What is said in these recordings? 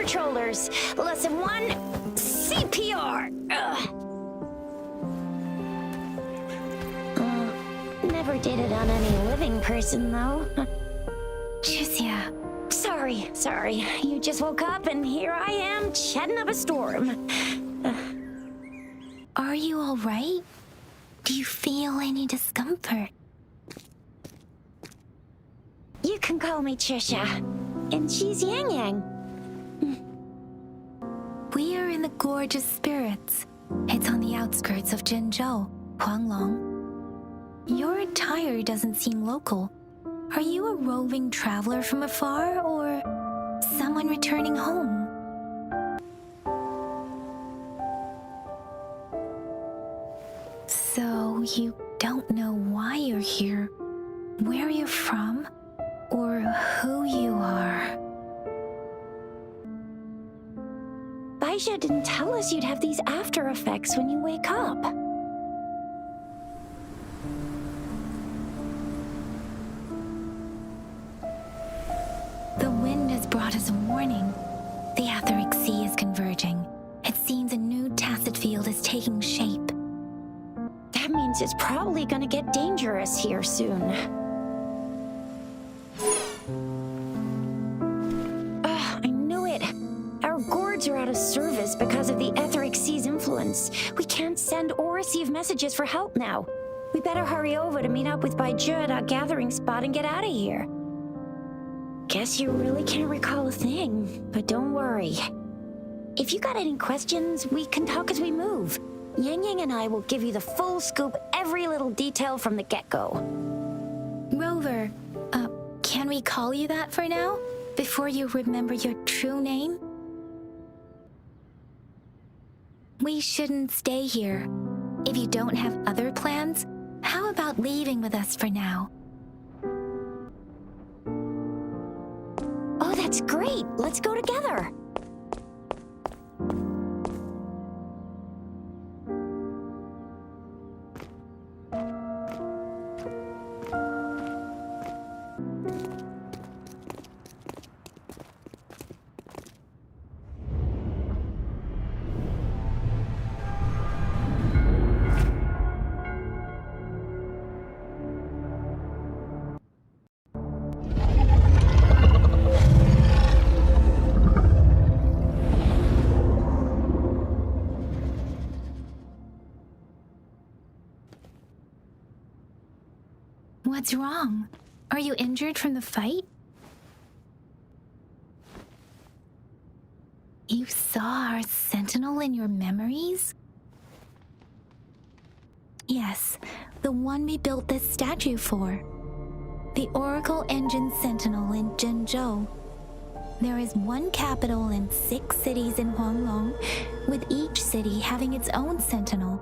controllers. Lesson 1, CPR. Never did it on any living person, though. Juicia. Sorry. You just woke up and here I am, chatting up a storm. Are you all right? Do you feel any discomfort? You can call me Trisha, and she's Yang Yang. We are in the Gorge of Spirits. It's on the outskirts of Zhenzhou, Huanglong. Your attire doesn't seem local. Are you a roving traveler from afar, or someone returning home? So you don't know why you're here, where you're from, or who you are. Baisha didn't tell us you'd have these after effects when you wake up. The wind has brought us a warning. The Etheric Sea is converging. It seems a new tacit field is taking shape. That means it's probably gonna get dangerous here soon. I knew it. Our gourds are out of service because of the Etheric Sea's influence. We can't send or receive messages for help now. We better hurry over to meet up with Baizhi at our gathering spot and get out of here. Guess you really can't recall a thing, but don't worry. If you got any questions, we can talk as we move. Yang Yang and I will give you the full scoop, every little detail from the get-go. Rover, can we call you that for now? Before you remember your true name? We shouldn't stay here. If you don't have other plans, how about leaving with us for now? Oh, that's great. Let's go together. What's wrong? Are you injured from the fight? You saw our sentinel in your memories? Yes, the one we built this statue for. The Oracle Engine Sentinel in Zhenzhou. There is one capital and 6 cities in Huanglong, with each city having its own sentinel.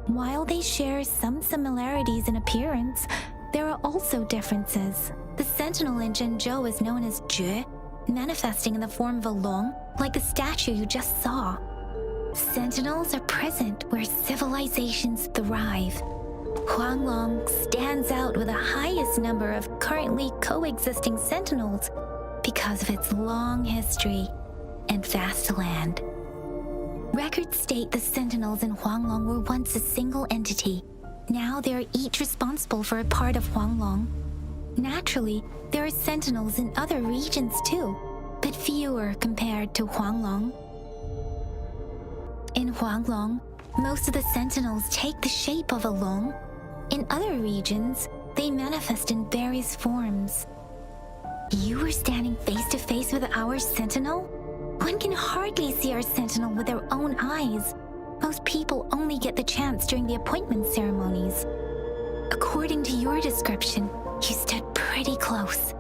While they share some similarities in appearance, there are also differences. The sentinel in Zhenzhou is known as Jue, manifesting in the form of a long, like the statue you just saw. Sentinels are present where civilizations thrive. Huanglong stands out with the highest number of currently coexisting sentinels because of its long history and vast land. Records state the sentinels in Huanglong were once a single entity. Now they are each responsible for a part of Huanglong. Naturally, there are sentinels in other regions too, but fewer compared to Huanglong. In Huanglong, most of the sentinels take the shape of a long. In other regions, they manifest in various forms. You were standing face to face with our sentinel? One can hardly see our sentinel with their own eyes. Most people only get the chance during the appointment ceremonies. According to your description, you stood pretty close.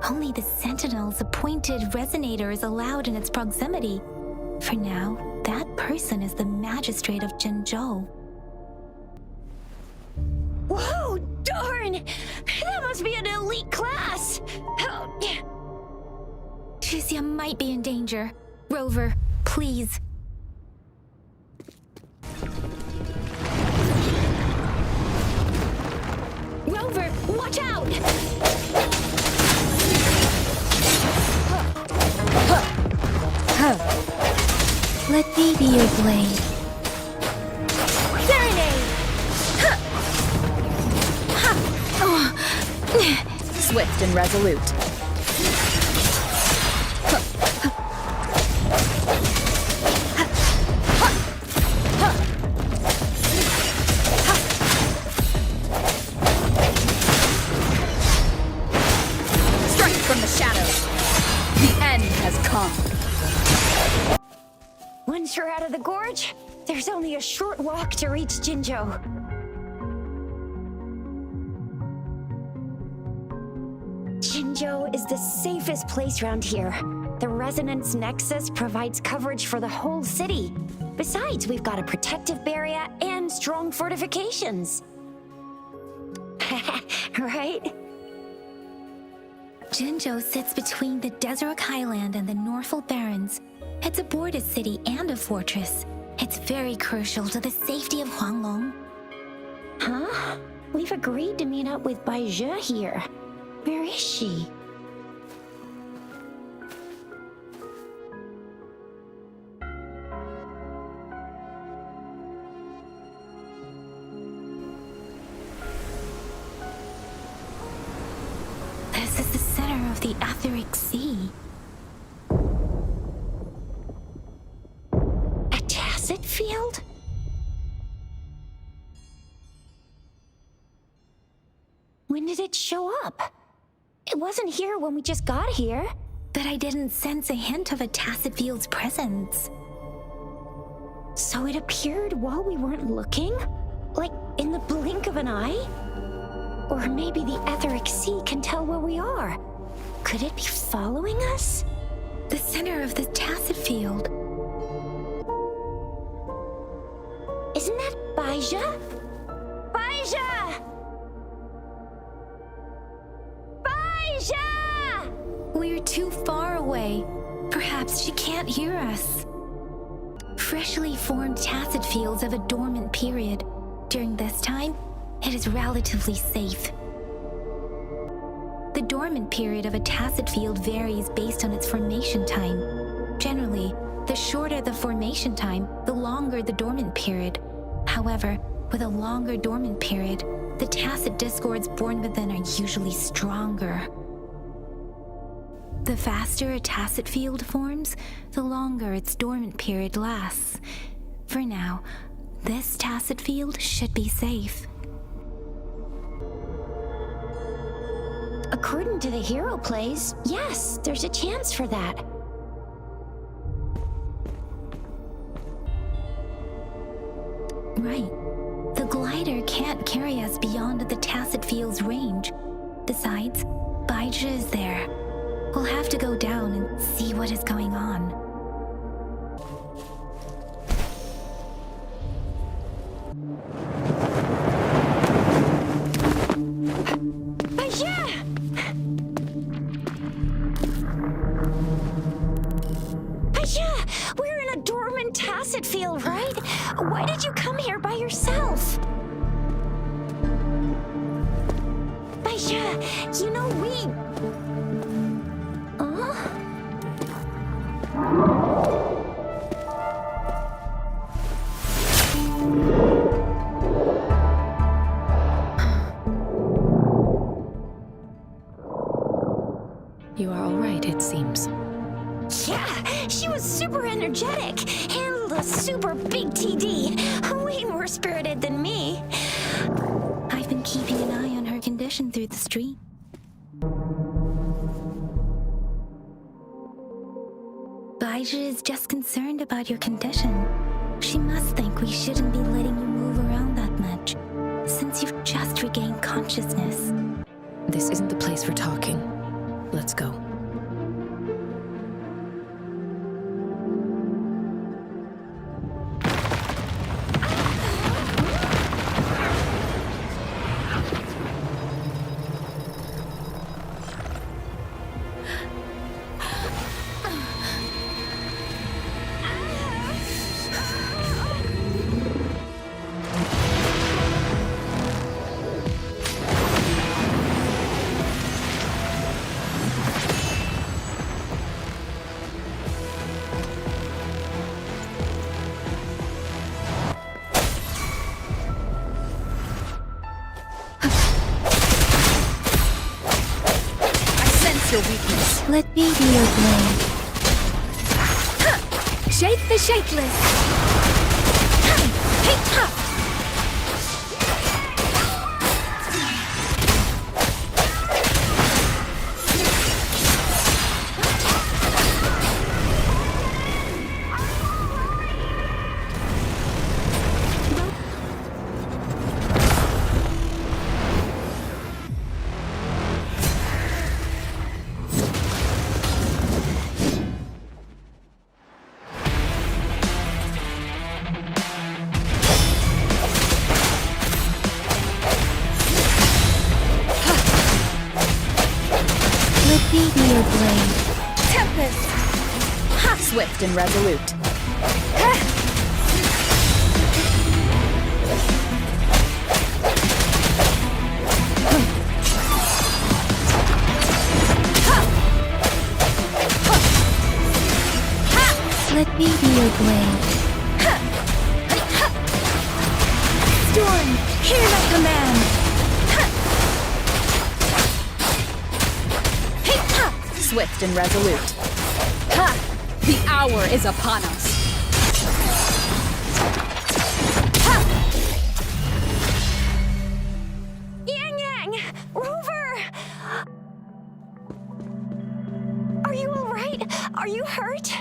Only the sentinel's appointed resonator is allowed in its proximity. For now, that person is the magistrate of Zhenzhou. Whoa, darn! That must be an elite class! Juicia might be in danger. Rover, please. Rover, watch out! Meteor Blade. Serenade! Swift and resolute. Strike from the shadows. The end has come. Once you're out of the gorge, there's only a short walk to reach Jinzhou. Jinzhou is the safest place around here. The resonance nexus provides coverage for the whole city. Besides, we've got a protective barrier and strong fortifications. Right? Jinzhou sits between the Desert Highland and the Northful Barrens. It's a border city and a fortress. It's very crucial to the safety of Huanglong. Huh? We've agreed to meet up with Baizhi here. Where is she? This is the center of the Etheric Sea. A tacit field? When did it show up? It wasn't here when we just got here. But I didn't sense a hint of a tacit field's presence. So it appeared while we weren't looking? Like in the blink of an eye? Or maybe the Etheric Sea can tell where we are. Could it be following us? The center of the tacit field. Isn't that Baizhi? Baizhi! Baizhi! We're too far away. Perhaps she can't hear us. Freshly formed tacit fields have a dormant period. During this time, it is relatively safe. The dormant period of a tacit field varies based on its formation time. Generally, the shorter the formation time, the longer the dormant period. However, with a longer dormant period, the tacit discords born within are usually stronger. The faster a tacit field forms, the longer its dormant period lasts. For now, this tacit field should be safe. According to the hero plays, yes, there's a chance for that. Right. The glider can't carry us beyond the tacit field's range. Besides, Baizhi is there. We'll have to go down and see what is going on. Baizhi! Baizhi! We're in a dormant tacit field, right? Why did you come here by yourself? Baizhi, you know we... You are all right, it seems. Yeah, she was super energetic. Handled a super big TD. Way more spirited than me. I've been keeping an eye on her condition through the street. Baizhi is just concerned about your condition. She must think we shouldn't be letting you move around that much, since you've just regained consciousness. This isn't the place for talking. Let's go. Let me be your blade. Shake the shakeless! Hey, ha! Let me be your blade. Tempest! Ha! Swift and resolute. Ha! Let me be your blade. Storm, hear my command! Hey, ha! Swift and resolute. Ha! The hour is upon us. Ha! Yang Yang! Rover! Are you alright? Are you hurt?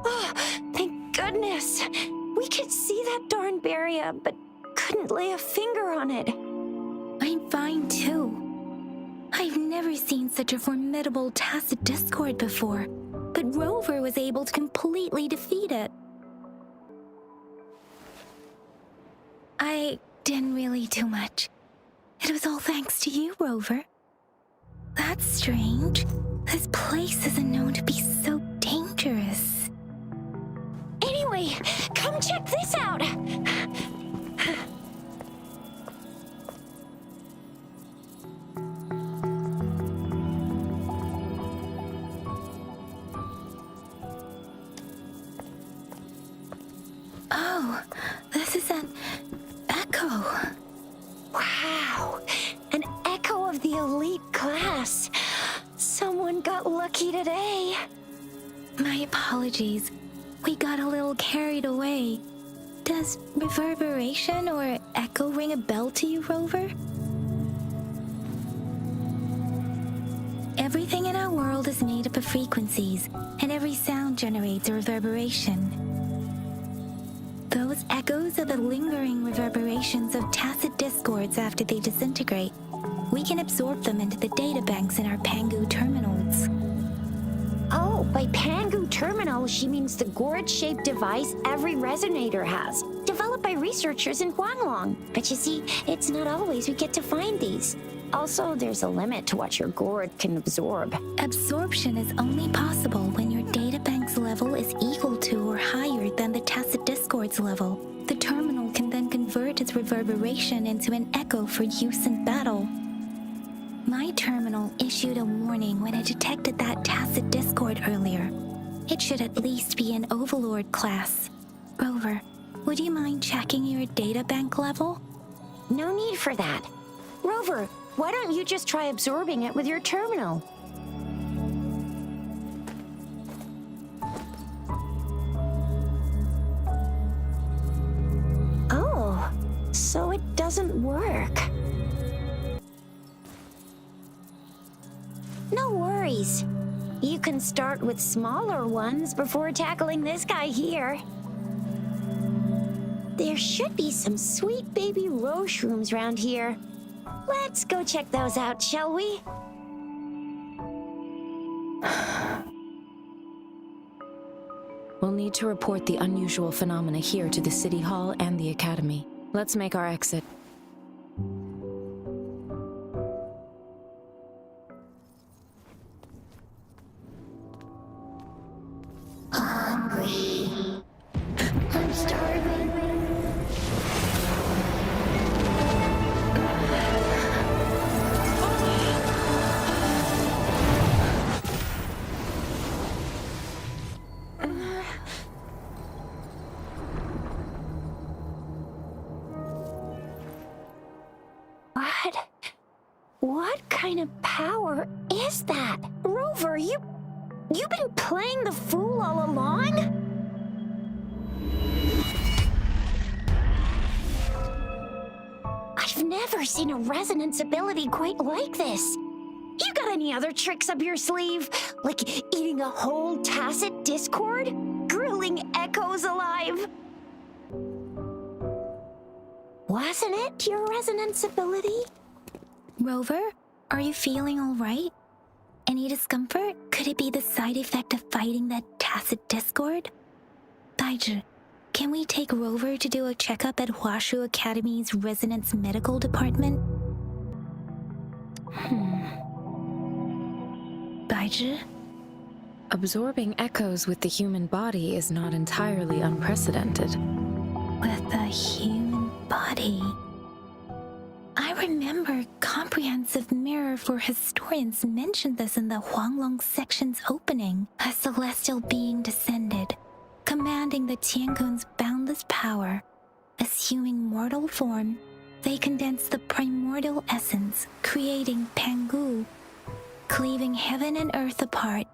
Oh, thank goodness. We could see that darn barrier, but couldn't lay a finger on it. I'm fine too. I've never seen such a formidable tacit discord before, but Rover was able to completely defeat it. I didn't really do much. It was all thanks to you, Rover. That's strange. This place isn't known to be so dangerous. Anyway, come check this out. Oh, this is an echo. Wow, an echo of the elite class. Someone got lucky today. My apologies. We got a little carried away. Does reverberation or echo ring a bell to you, Rover? Everything in our world is made up of frequencies, and every sound generates a reverberation. Those echoes are the lingering reverberations of tacit discords after they disintegrate. We can absorb them into the databanks in our Pangu terminals. Oh, by Pangu Terminal, she means the gourd-shaped device every resonator has, developed by researchers in Huanglong. But you see, it's not always we get to find these. Also, there's a limit to what your gourd can absorb. Absorption is only possible when your databank's level is equal to or higher than the tacit discord's level. The terminal can then convert its reverberation into an echo for use in battle. My terminal issued a warning when it detected that tacit discord earlier. It should at least be an Overlord class. Rover, would you mind checking your databank level? No need for that. Rover, why don't you just try absorbing it with your terminal? Oh, so it doesn't work. No worries. You can start with smaller ones before tackling this guy here. There should be some sweet baby rose shrooms around here. Let's go check those out, shall we? We'll need to report the unusual phenomena here to the City Hall and the Academy. Let's make our exit. Hungry. I'm starving. What kind of power is that? Rover, you've been playing the fool all along? I've never seen a resonance ability quite like this. You got any other tricks up your sleeve? Like eating a whole tacit discord? Grilling echoes alive? Wasn't it your resonance ability? Rover, are you feeling all right? Any discomfort? Could it be the side effect of fighting that tacit discord? Baizhi, can we take Rover to do a checkup at Huashu Academy's Resonance Medical Department? Baizhi? Absorbing echoes with the human body is not entirely unprecedented. With the human body. I remember Comprehensive Mirror for Historians mentioned this in the Huanglong section's opening. A celestial being descended, commanding the Tiankun's boundless power. Assuming mortal form, they condensed the primordial essence, creating Pangu. Cleaving heaven and earth apart,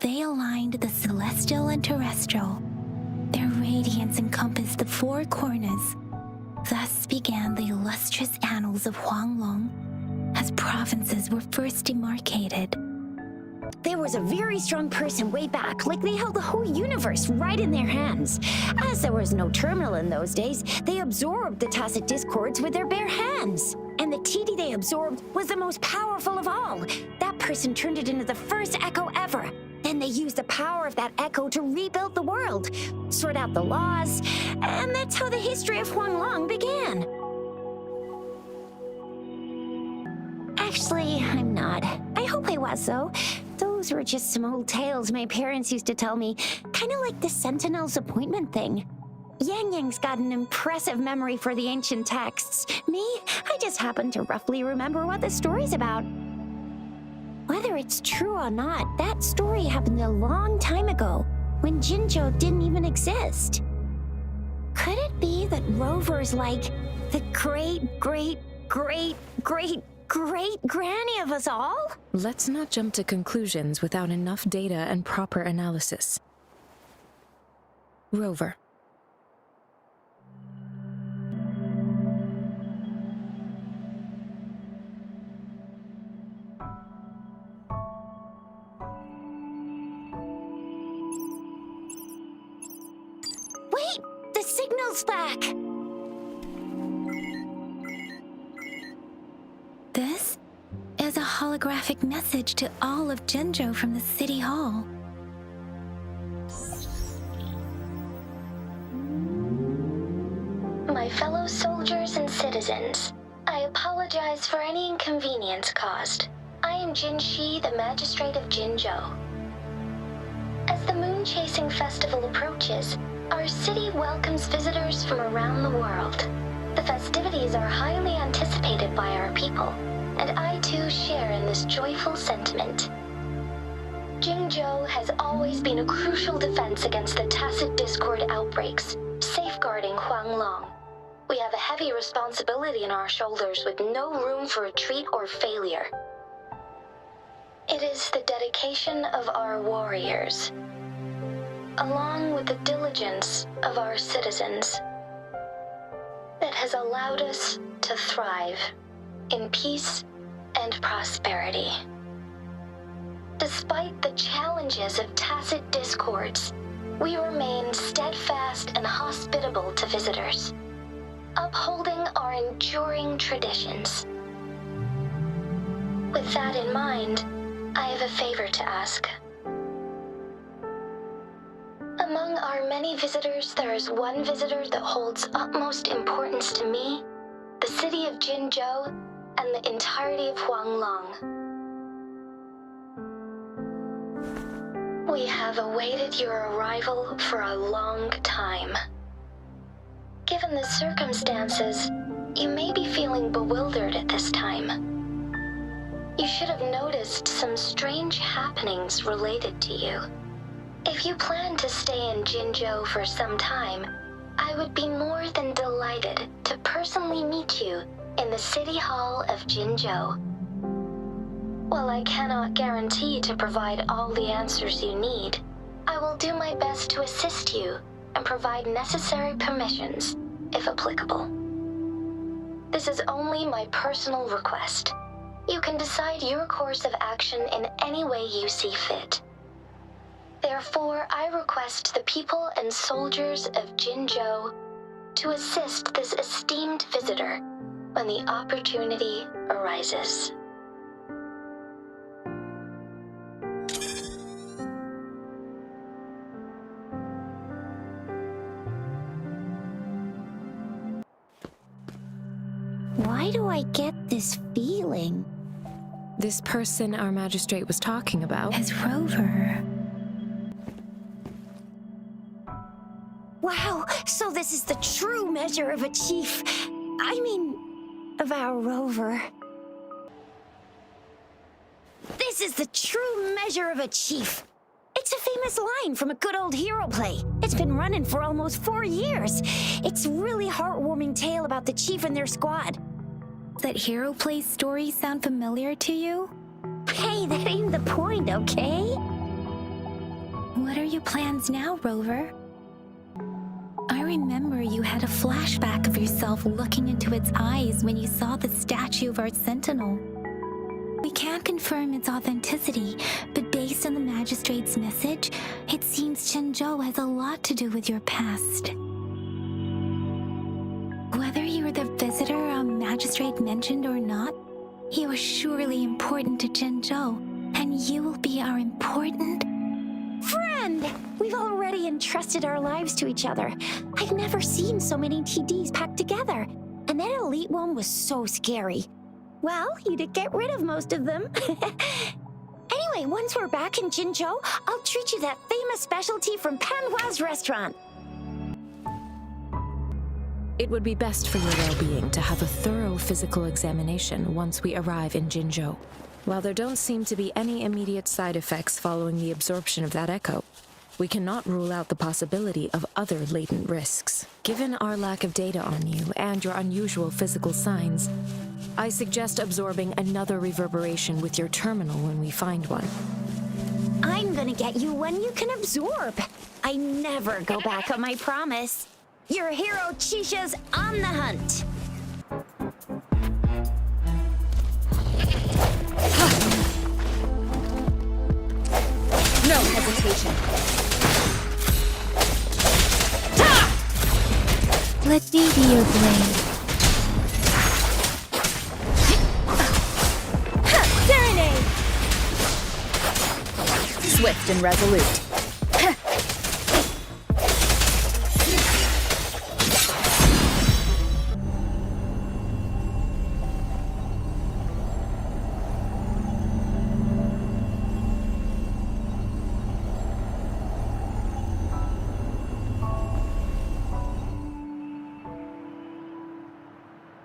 they aligned the celestial and terrestrial. Their radiance encompassed the four corners. Thus began the illustrious annals of Huanglong, as provinces were first demarcated. There was a very strong person way back, like they held the whole universe right in their hands. As there was no terminal in those days, they absorbed the tacit discords with their bare hands. And the TD they absorbed was the most powerful of all. That person turned it into the first echo ever. Then they used the power of that echo to rebuild the world, sort out the laws, and that's how the history of Huanglong began. Actually, I'm not. I hope I was, though. Those were just some old tales my parents used to tell me, kind of like the Sentinel's appointment thing. Yang Yang's got an impressive memory for the ancient texts. Me, I just happen to roughly remember what the story's about. Whether it's true or not, that story happened a long time ago, when Jinzhou didn't even exist. Could it be that Rover's like the great-great-great-great-great-granny of us all? Let's not jump to conclusions without enough data and proper analysis. Rover. Wait! The signal's back! This is a holographic message to all of Jinzhou from the City Hall. My fellow soldiers and citizens, I apologize for any inconvenience caused. I am Jin Shi, the Magistrate of Jinzhou. As the Moon-Chasing Festival approaches, our city welcomes visitors from around the world. The festivities are highly anticipated by our people, and I too share in this joyful sentiment. Jinzhou has always been a crucial defense against the tacit discord outbreaks, safeguarding Huanglong. We have a heavy responsibility on our shoulders with no room for retreat or failure. It is the dedication of our warriors, along with the diligence of our citizens, that has allowed us to thrive in peace and prosperity. Despite the challenges of tacit discords, we remain steadfast and hospitable to visitors, upholding our enduring traditions. With that in mind, I have a favor to ask. Among our many visitors, there is one visitor that holds utmost importance to me, the city of Jinzhou, and the entirety of Huanglong. We have awaited your arrival for a long time. Given the circumstances, you may be feeling bewildered at this time. You should have noticed some strange happenings related to you. If you plan to stay in Jinzhou for some time, I would be more than delighted to personally meet you in the City Hall of Jinzhou. While I cannot guarantee to provide all the answers you need, I will do my best to assist you and provide necessary permissions, if applicable. This is only my personal request. You can decide your course of action in any way you see fit. Therefore, I request the people and soldiers of Jinzhou to assist this esteemed visitor when the opportunity arises. Why do I get this feeling? This person our magistrate was talking about. As Rover. Wow, so this is the true measure of a chief. I mean, of our rover. This is the true measure of a chief. It's a famous line from a good old hero play. It's been running for almost 4 years. It's a really heartwarming tale about the chief and their squad. That hero play story sound familiar to you? Hey, that ain't the point, okay? What are your plans now, Rover? I remember you had a flashback of yourself looking into its eyes when you saw the statue of our sentinel. We can't confirm its authenticity, but based on the magistrate's message, it seems Jinzhou has a lot to do with your past. Whether you're the visitor our magistrate mentioned or not, you are surely important to Jinzhou, and you will be our important friend! We've already entrusted our lives to each other. I've never seen so many TDs packed together. And that elite one was so scary. Well, you did get rid of most of them. Anyway, once we're back in Jinzhou, I'll treat you that famous specialty from Panhua's restaurant. It would be best for your well-being to have a thorough physical examination once we arrive in Jinzhou. While there don't seem to be any immediate side effects following the absorption of that echo, we cannot rule out the possibility of other latent risks. Given our lack of data on you and your unusual physical signs, I suggest absorbing another reverberation with your terminal when we find one. I'm gonna get you one you can absorb. I never go back on my promise. Your hero Chisha's on the hunt. No hesitation. Let me be your blade. Serenade! Swift and resolute.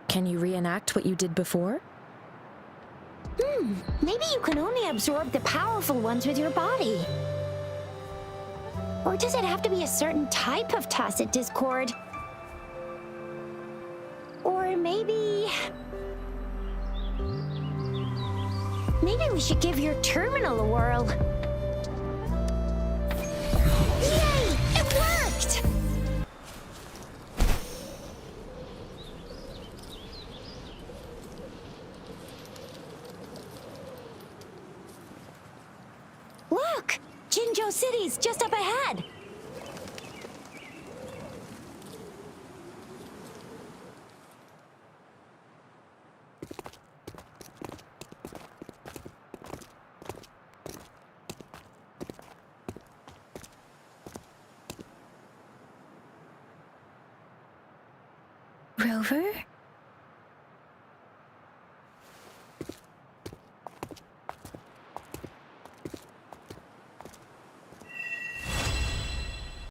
Can you reenact what you did before? Maybe you can only absorb the powerful ones with your body. Or does it have to be a certain type of tacit discord? Or maybe we should give your terminal a whirl. Yay! It worked! Look! Jinzhou City's just up ahead! Rover?